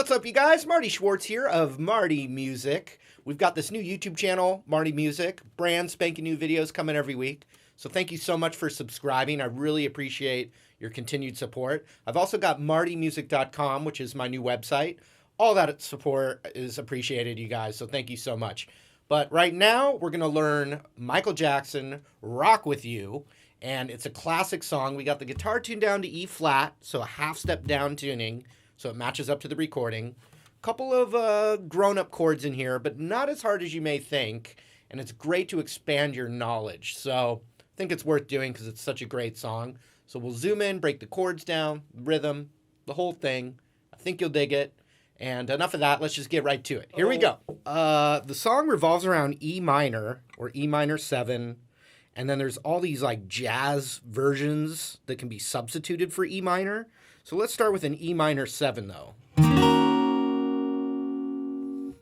What's up, you guys? Marty Schwartz here of Marty Music. We've got this new YouTube channel, Marty Music. Brand spanking new videos coming every week. So thank you so much for subscribing. I really appreciate your continued support. I've also got martymusic.com, which is my new website. All that support is appreciated, you guys. So thank you so much. But right now, we're going to learn Michael Jackson, Rock With You. And it's a classic song. We got the guitar tuned down to E flat, so a half step down tuning, so it matches up to the recording. A couple of grown-up chords in here, but not as hard as you may think. And it's great to expand your knowledge. So I think it's worth doing because it's such a great song. So we'll zoom in, break the chords down, rhythm, the whole thing. I think you'll dig it. And enough of that, let's just get right to it. Here we go. The song revolves around E minor, or E minor 7. And then there's all these like jazz versions that can be substituted for E minor. So let's start with an E minor 7 though.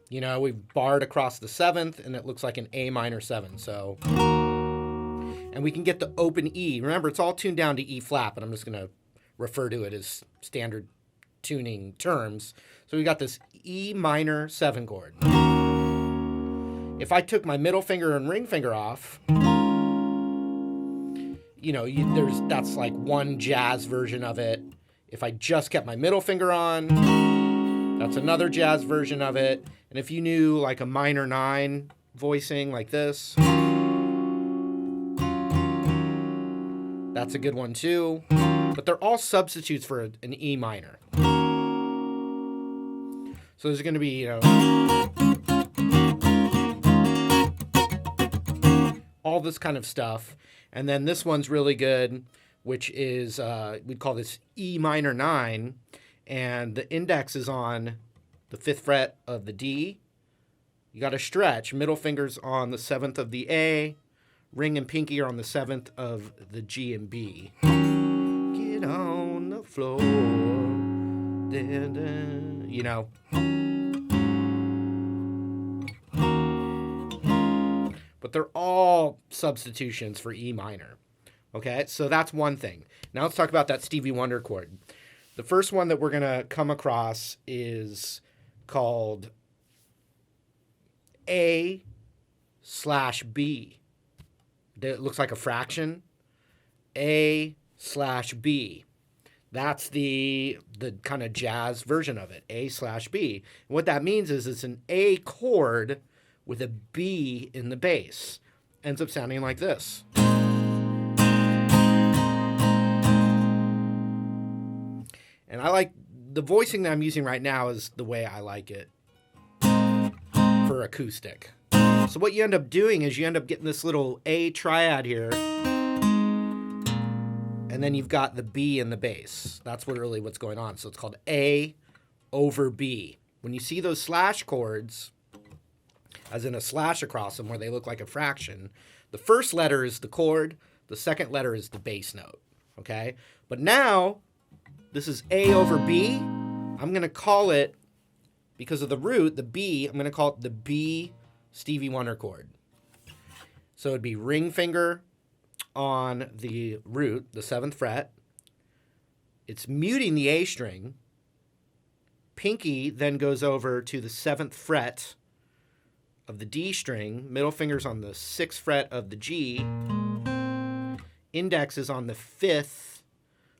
You know, we've barred across the 7th and it looks like an A minor 7. So, and we can get the open E. Remember, it's all tuned down to E flat, but I'm just going to refer to it as standard tuning terms. So we got this E minor 7 chord. If I took my middle finger and ring finger off, you know, that's like one jazz version of it. If I just kept my middle finger on, that's another jazz version of it. And if you knew like a minor 9 voicing like this, that's a good one too. But they're all substitutes for an E minor. So there's going to be, you know, all this kind of stuff. And then this one's really good, which is, we'd call this E minor 9. And the index is on the 5th fret of the D. You got to stretch. Middle finger's on the 7th of the A. Ring and pinky are on the 7th of the G and B. Get on the floor. Da, da, you know. But they're all substitutions for E minor. Okay, so that's one thing. Now let's talk about that Stevie Wonder chord. The first one that we're going to come across is called A/B. It looks like a fraction. A/B. That's the kind of jazz version of it, A/B. And what that means is it's an A chord with a B in the bass. Ends up sounding like this. And I like the voicing that I'm using right now is the way I like it for acoustic. So what you end up doing is you end up getting this little A triad here, and then you've got the B in the bass. That's really what's going on. So it's called A over B. When you see those slash chords, as in a slash across them where they look like a fraction, the first letter is the chord, the second letter is the bass note, okay? But now, this is A over B. I'm going to call it, because of the root, the B, I'm going to call it the B Stevie Wonder chord. So it'd be ring finger on the root, the 7th fret. It's muting the A string. Pinky then goes over to the 7th fret of the D string. Middle finger's on the 6th fret of the G. Index is on the 5th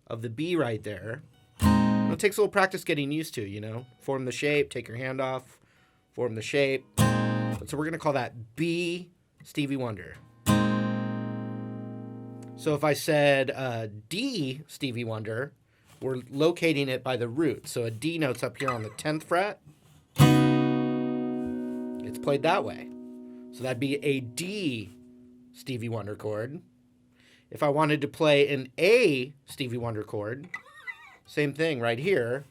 of the B right there. And it takes a little practice getting used to, you know. Form the shape, take your hand off, form the shape. So we're going to call that B Stevie Wonder. So if I said D Stevie Wonder, we're locating it by the root. So a D note's up here on the 10th fret. It's played that way. So that'd be a D Stevie Wonder chord. If I wanted to play an A Stevie Wonder chord, same thing right here.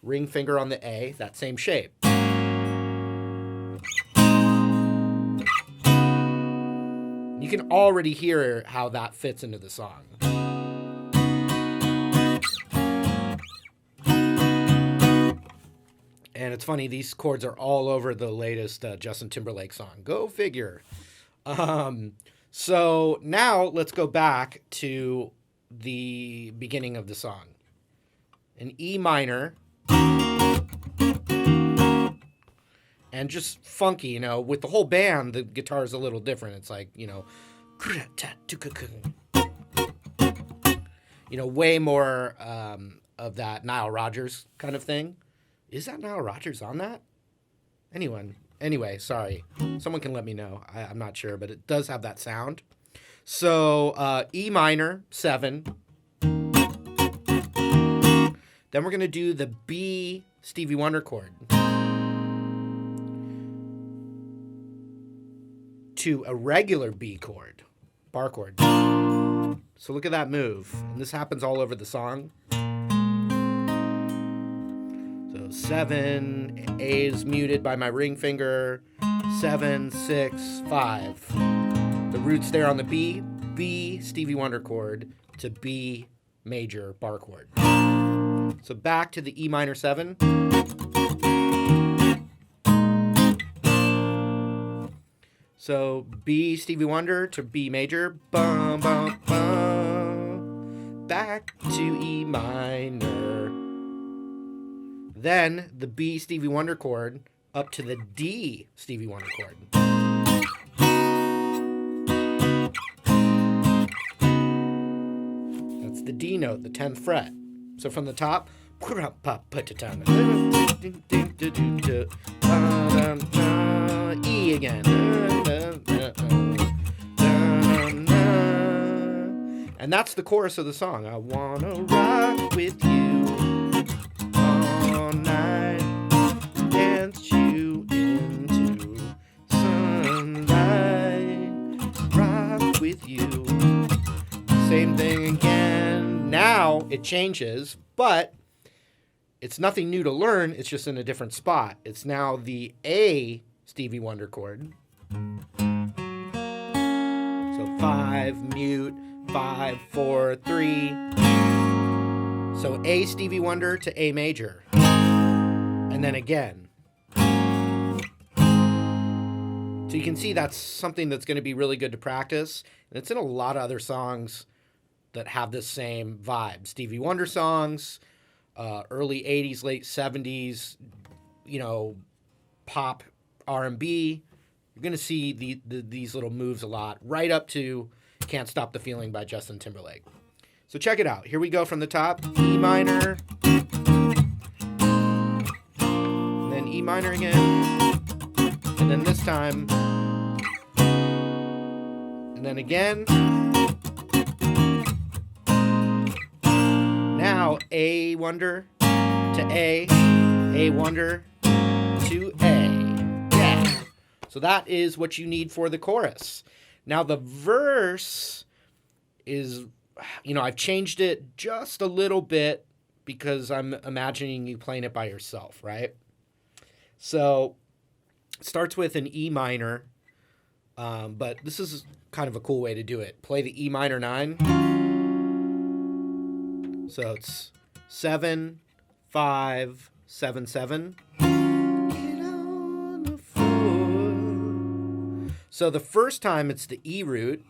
Ring finger on the A, that same shape. You can already hear how that fits into the song. And it's funny, these chords are all over the latest Justin Timberlake song. Go figure. So now let's go back to the beginning of the song. An E minor and just funky, you know. With the whole band, the guitar is a little different. It's like, you know, way more of that Nile Rodgers kind of thing. Is that Nile Rodgers on that? Anyway, sorry. Someone can let me know. I'm not sure, but it does have that sound. So E minor, 7. Then we're going to do the B Stevie Wonder chord to a regular B chord, bar chord. So look at that move. And this happens all over the song. So 7, A is muted by my ring finger, 7, 6, 5. The root's there on the B Stevie Wonder chord to B major bar chord. So back to the E minor 7. So B Stevie Wonder to B major, bum bum bum. Back to E minor. Then the B Stevie Wonder chord up to the D Stevie Wonder chord. That's the D note, the 10th fret. So from the top, E again. And that's the chorus of the song. I wanna rock with you all night, dance you into sunlight, rock with you. Same thing again. Now it changes, but it's nothing new to learn. It's just in a different spot. It's now the A Stevie Wonder chord. So 5, mute, 5, 4, 3. So A Stevie Wonder to A major. And then again. So you can see that's something that's going to be really good to practice. And it's in a lot of other songs that have this same vibe. Stevie Wonder songs, early 80s, late 70s, you know, pop, R&B. You're going to see these little moves a lot, right up to Can't Stop the Feeling by Justin Timberlake. So check it out. Here we go from the top. E minor. And then E minor again. And then this time. And then again. Now A Wonder to A Wonder to A. Yeah. So that is what you need for the chorus. Now the verse is, you know, I've changed it just a little bit because I'm imagining you playing it by yourself, right? So it starts with an E minor, but this is kind of a cool way to do it. Play the E minor 9. So it's 7, 5, 7, 7. Get on the floor. So the first time it's the E root.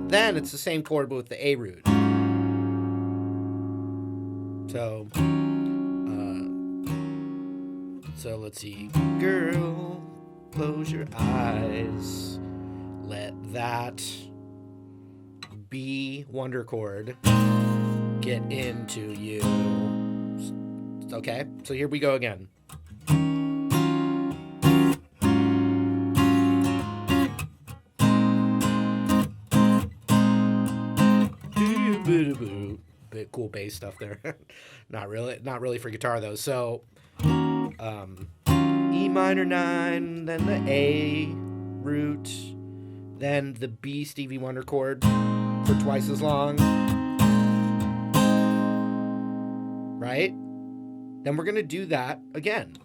Then it's the same chord but with the A root. So let's see. Girl, close your eyes. Let that B Wonder chord get into you. Okay, so here we go again. Bit cool bass stuff there. Not really for guitar though. So E minor 9, then the A root, then the B Stevie Wonder chord for twice as long. Right? Then we're going to do that again.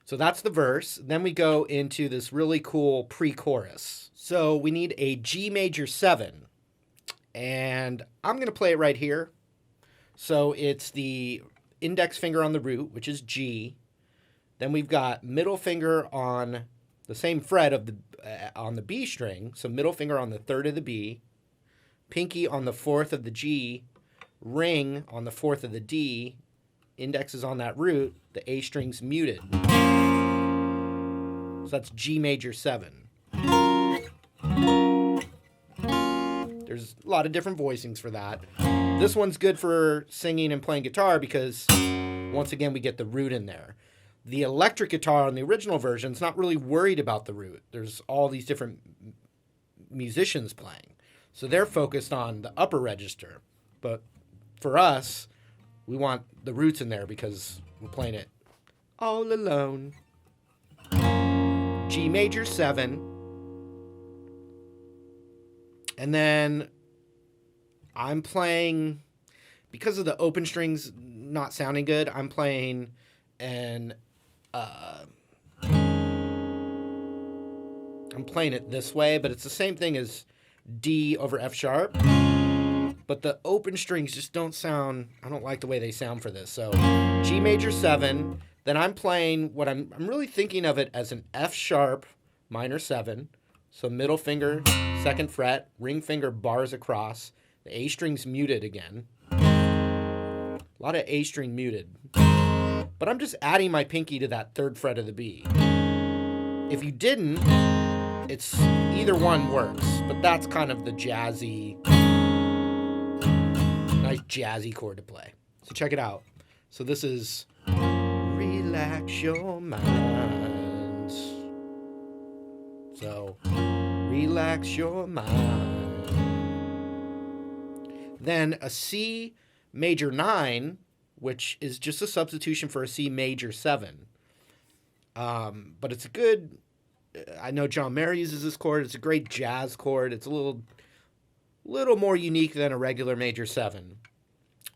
So that's the verse. Then we go into this really cool pre-chorus. So we need a G major 7. And I'm going to play it right here. So it's the index finger on the root, which is G. Then we've got middle finger on the same fret of the on the B string, so middle finger on the 3rd of the B, pinky on the 4th of the G, ring on the 4th of the D, index is on that root, the A string's muted. So that's G major 7. There's a lot of different voicings for that. This one's good for singing and playing guitar because, once again, we get the root in there. The electric guitar on the original version is not really worried about the root. There's all these different musicians playing. So they're focused on the upper register. But for us, we want the roots in there because we're playing it all alone. G major 7. And then I'm playing, because of the open strings not sounding good, I'm playing I'm playing it this way, but it's the same thing as D over F sharp. But the open strings just don't sound, I don't like the way they sound for this. So G major 7, then I'm playing what I'm really thinking of it as an F sharp minor 7. So middle finger, 2nd fret, ring finger bars across. The A string's muted again. A lot of A string muted. But I'm just adding my pinky to that 3rd fret of the B. If you didn't, it's either one works. But that's kind of the jazzy, nice jazzy chord to play. So check it out. So this is Relax Your Mind. So, relax your mind. Then a C major 9, which is just a substitution for a C major 7. But it's a good, I know John Mayer uses this chord. It's a great jazz chord. It's a little more unique than a regular major 7.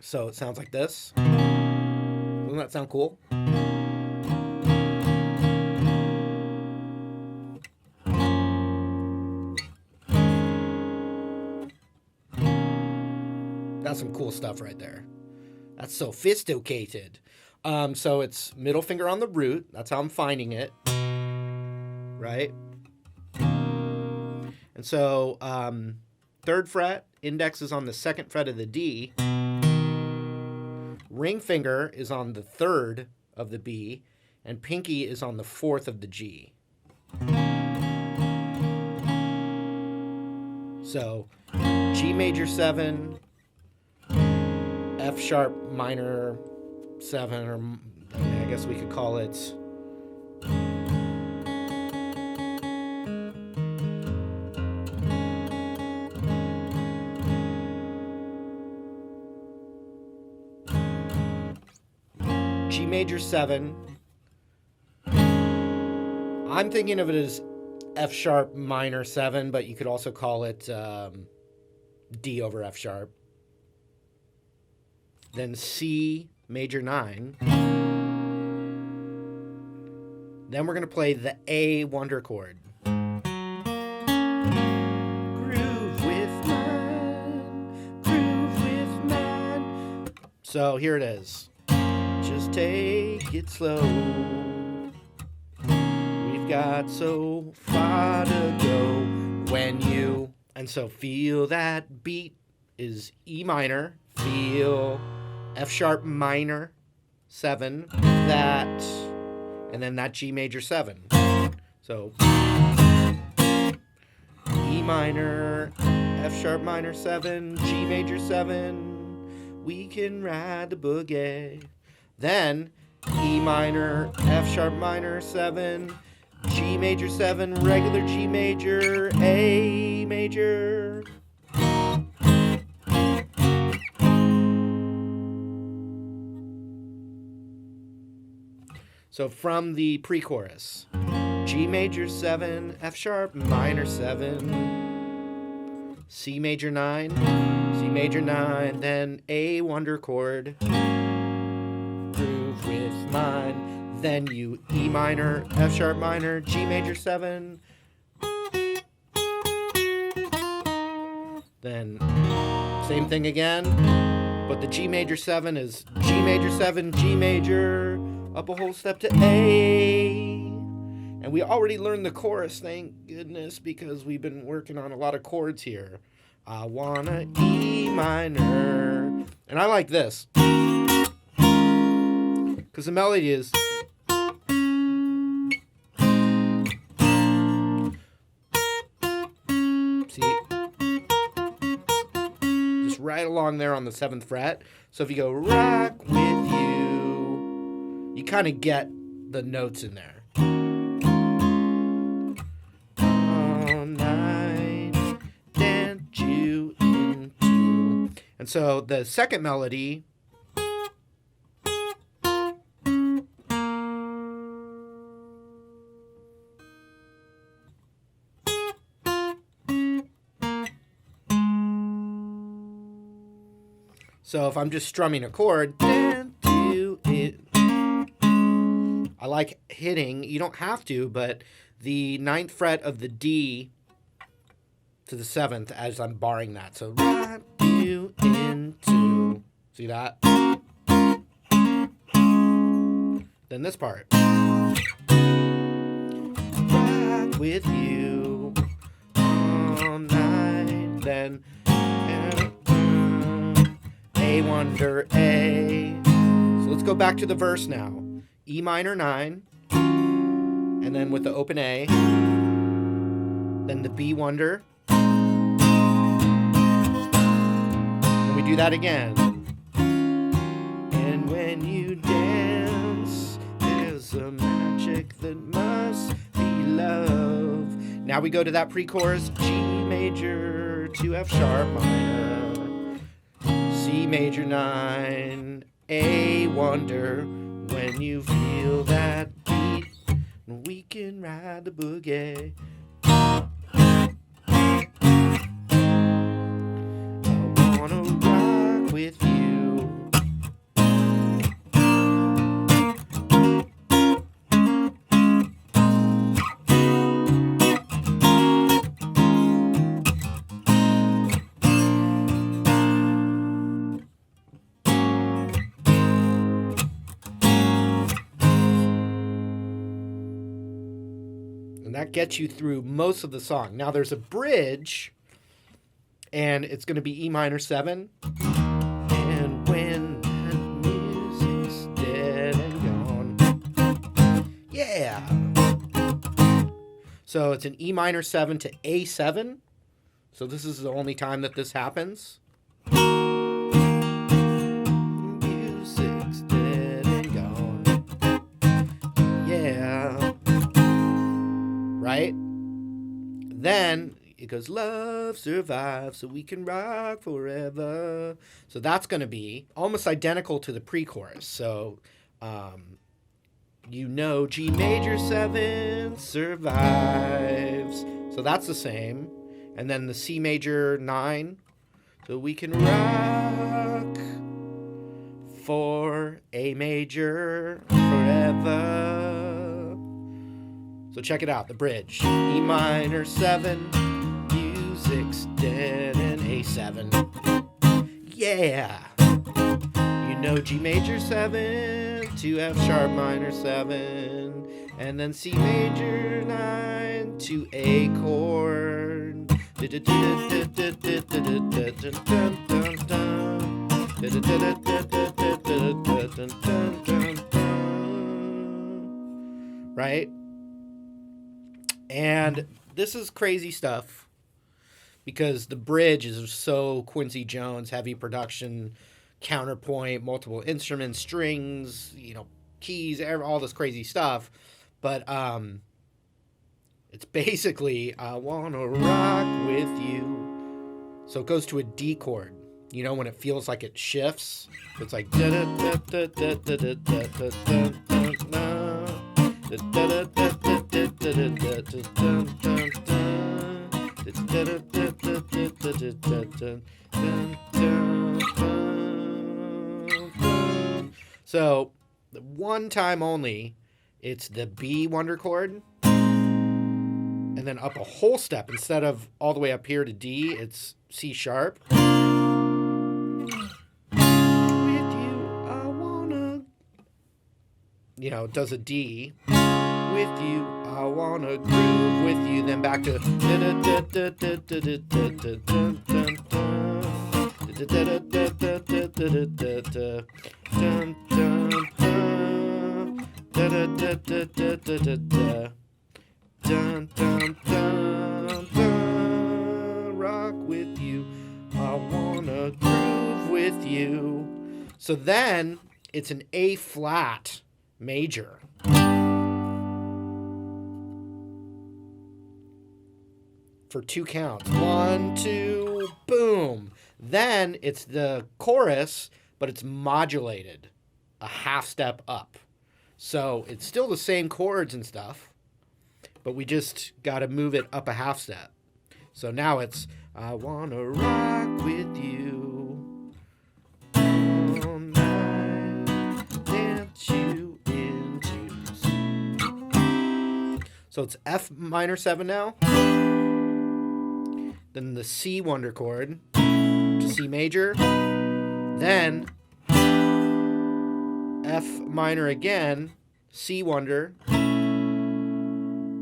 So it sounds like this. Doesn't that sound cool? That's some cool stuff right there. That's sophisticated. So it's middle finger on the root. That's how I'm finding it. Right? And so 3rd fret, index is on the 2nd fret of the D. Ring finger is on the 3rd of the B. And pinky is on the 4th of the G. So G major 7, F sharp minor 7, or I guess we could call it G major 7. I'm thinking of it as F sharp minor 7, but you could also call it D over F sharp. Then C major 9. Then we're going to play the A wonder chord. Groove with mine, groove with mine. So here it is. Just take it slow. We've got so far to go when you... And so feel that beat is E minor. Feel... F sharp minor 7, that, and then that G major 7. So E minor, F sharp minor 7, G major 7, we can ride the boogie. Then E minor, F sharp minor 7, G major 7, regular G major, A major. So from the pre-chorus, G major 7, F sharp minor 7, C major 9, C major 9, then A wonder chord, groove with mine, then you E minor, F sharp minor, G major 7, then same thing again, but the G major 7 is G major 7, G major, up a whole step to A, And we already learned the chorus, thank goodness, because we've been working on a lot of chords here. I wanna E minor. And I like this, because the melody is... See? Just right along there on the 7th fret. So if you go rock with you, you kind of get the notes in there. All night, dance you into. And so the second melody... So if I'm just strumming a chord, I like hitting, you don't have to, but the 9th fret of the D to the 7th as I'm barring that. So rock you into. See that? Then this part. Rock with you all night. Then A wonder A. So let's go back to the verse now. E minor 9, and then with the open A, then the B wonder, and we do that again. And when you dance, there's a magic that must be love. Now we go to that pre-chorus: G major to F sharp minor, C major 9, A wonder. When you feel that beat, we can ride the boogie. I wanna rock with you. That gets you through most of the song. Now there's a bridge, and it's going to be E minor 7. And when the music's dead and gone. Yeah. So it's an E minor 7 to A7. So this is the only time that this happens. Music's dead and gone. Yeah. Right? Then it goes, love survives so we can rock forever. So that's going to be almost identical to the pre-chorus. So, you know, G major 7 survives. So that's the same. And then the C major 9. So we can rock for A major forever. So check it out, the bridge. E minor 7, music's dead, and A7. Yeah! You know G major 7 to F sharp minor 7, and then C major 9 to A chord. Right? And this is crazy stuff because the bridge is so Quincy Jones, heavy production, counterpoint, multiple instruments, strings, keys, all this crazy stuff. But it's basically, I wanna rock with you. So it goes to a D chord. When it feels like it shifts, it's like so the one time only, it's the B wonder chord, and then up a whole step. Instead of all the way up here to D, it's C sharp. With you, I wanna, it does a D. with you. I wanna groove with you. Then back to rock with you. I wanna groove with you. So then it's an A flat major. For 2 counts. 1, 2, boom. Then it's the chorus, but it's modulated a half step up. So it's still the same chords and stuff, but we just got to move it up a half step. So now it's, I want to rock with you all night, dance you into sleep. So it's F minor 7 now. Then the C wonder chord to C major, then F minor again, C wonder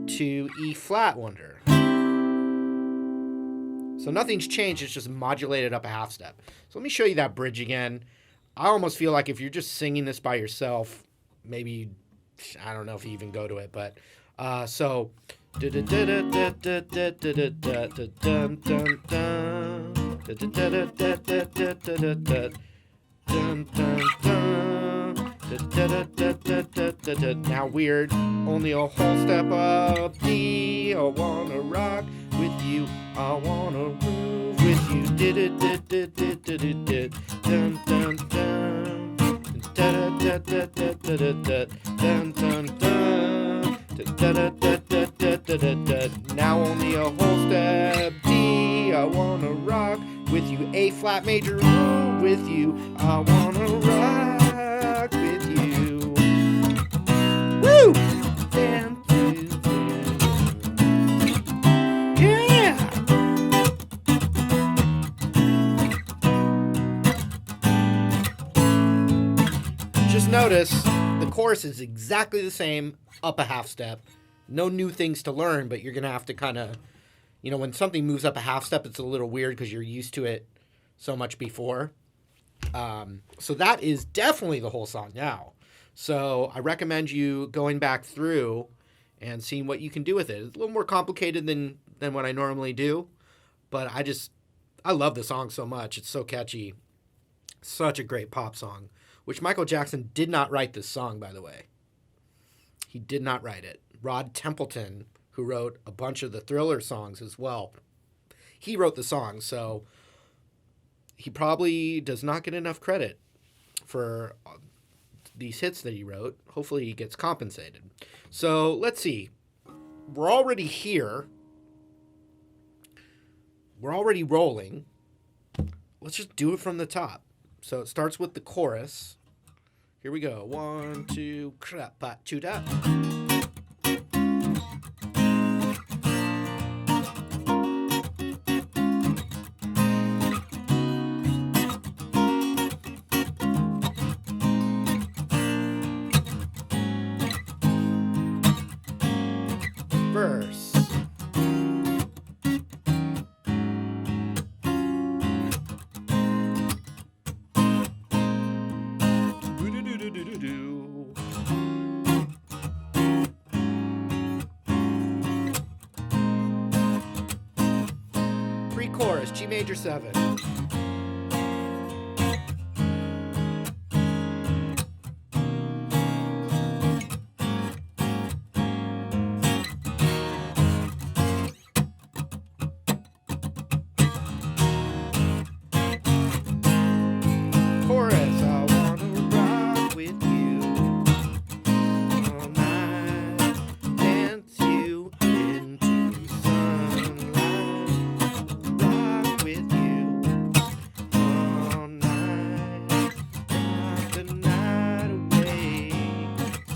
to E flat wonder. So nothing's changed, it's just modulated up a half step. So let me show you that bridge again. I almost feel like if you're just singing this by yourself, maybe, I don't know if you even go to it, but so now weird, only a whole step up D. I wanna rock with you, I wanna groove with you. Now only a whole step D. I wanna rock with you. A flat major with you. I wanna rock with you. Woo! Yeah! Just notice the chorus is exactly the same, up a half step. No new things to learn, but you're going to have to kind of, when something moves up a half step, it's a little weird because you're used to it so much before. So that is definitely the whole song now. So I recommend you going back through and seeing what you can do with it. It's a little more complicated than what I normally do, but I love the song so much. It's so catchy. Such a great pop song, which Michael Jackson did not write this song, by the way. He did not write it. Rod Templeton, who wrote a bunch of the Thriller songs as well, he wrote the song, so he probably does not get enough credit for these hits that he wrote. Hopefully he gets compensated. So let's see. We're already here. We're already rolling. Let's just do it from the top. So it starts with the chorus. Here we go. 1, 2, crap, pat, choo da. Verse. Pre-chorus, G major 7.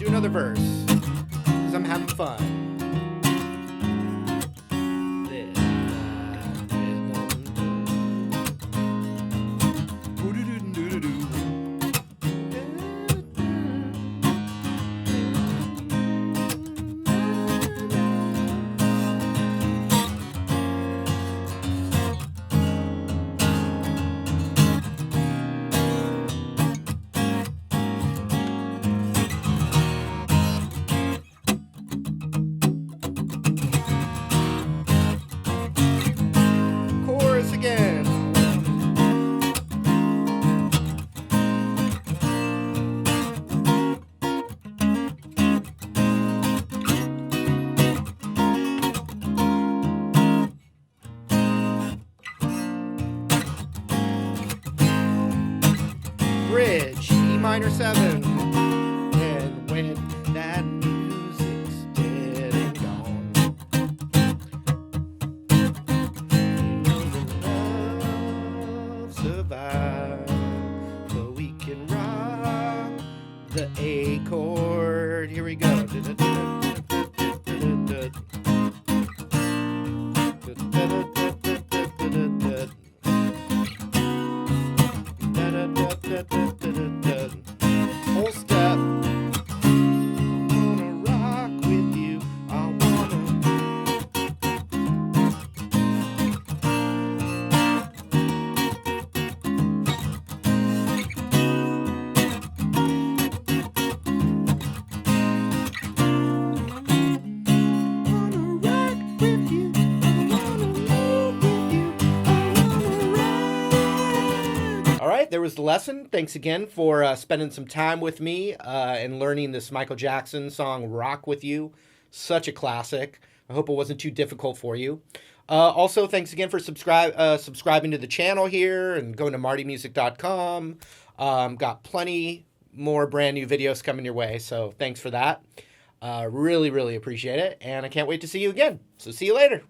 Another verse, because I'm having fun. minor 7. And when that music's dead and gone, love survive, but we can rock the A chord. Here we go. Whole step. I wanna rock with you. I wanna. All right, there was the lesson. Thanks again for spending some time with me and learning this Michael Jackson song, Rock With You. Such a classic. I hope it wasn't too difficult for you. Also, thanks again for subscribing to the channel here and going to martymusic.com. Got plenty more brand new videos coming your way, so thanks for that. Really, really appreciate it, and I can't wait to see you again. So see you later.